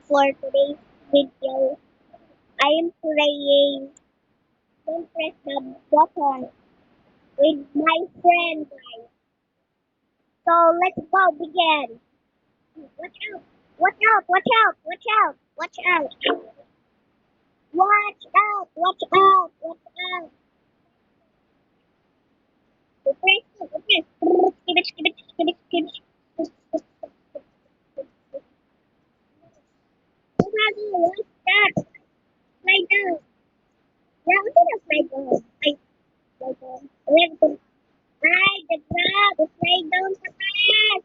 for today's video. I am playing Don't Press the Button with my friend, guys. So let's go begin. Watch out! Watch out! Watch out! Watch out! Watch out! Watch out! Watch out! Watch out! Press it! Press! What's that? Slide down. Yeah, I'm gonna slide down. Slide down. Let's go. Ay, the grab. Slide down sa taas.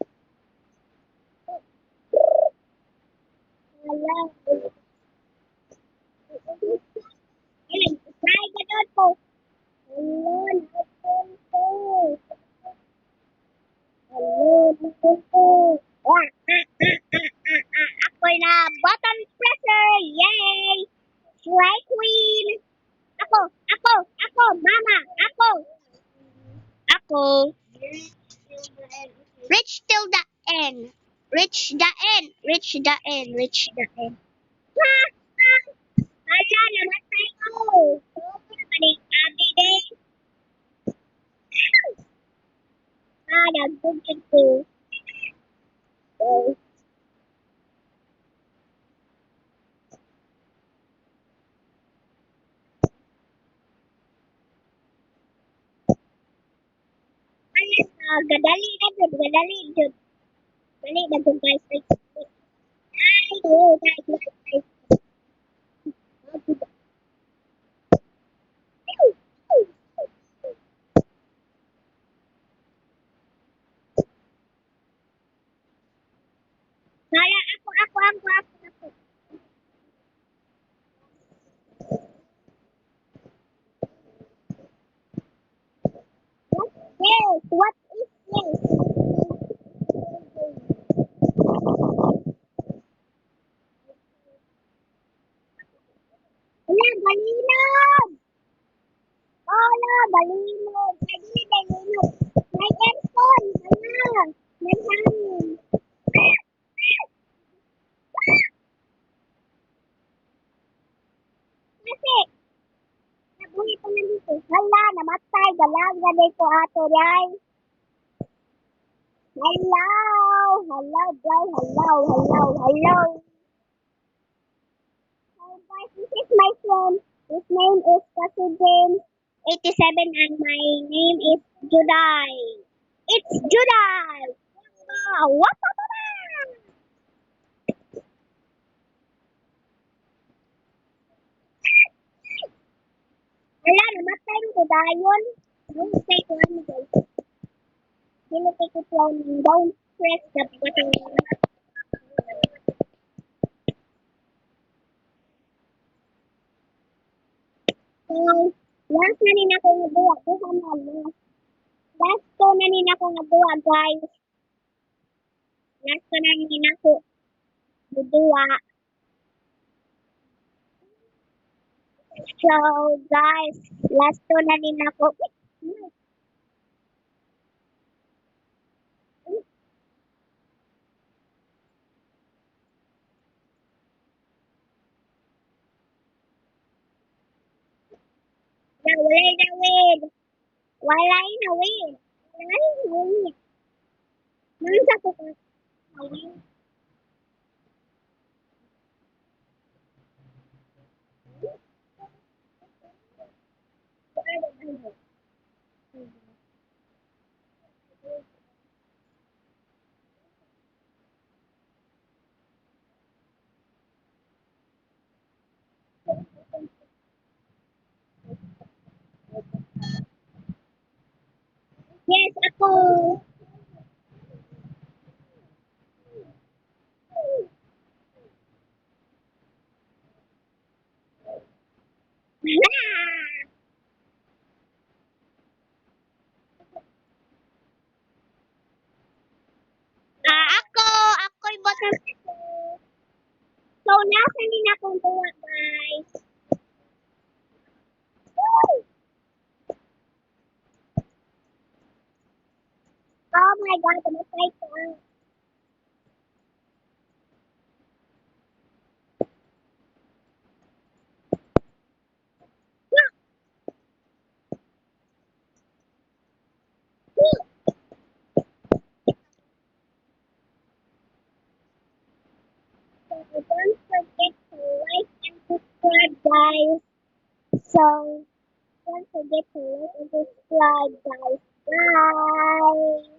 Wala. Ay, slide ka doon po. Hello, nakapon ko. Hello, nakapon ko. Ako'y na button presser. Yay! Slay queen. Ako, mama, ako. Ako. Reach till the end. Reach the end. Reach the end. Reach the end. Hala, namatay ko. Maning abi day. Nagbugin ko. So, gadali na jud, gadali jud. Dali na jud guys. Ay, oh, guys. Hala, ako. What this? What is this? Hala, balinog! Hala, balinog! Ay, balinog. May aircon. Hala, may hangin. Kasi, nabuhi ko na dito. Hala, namatay. Galaga din ko ato, ray. Hello, hello, guys. Hello. So, guys, this is my friend. His name is Kasi James 87 and my name is Juday. It's Juday! Wow! What? Wala, namatay mo ko dayon. Namatay ko ano guys. Namatay ko po don't press the button. So, last na rin ako nabuwa. Buha na last. Last ko na rin ako nabuwa guys. Last ko na rin ako nabuwa. So, guys, last ko na rin ako. Walay na win. Walay na win. Nasa ko ka. Yes, ako. Ako'y bottom. So, nasa din akong tuwa, guys. Oh my God, namatay ko. So don't forget to like and subscribe, guys. So don't forget to like and subscribe, guys. Bye.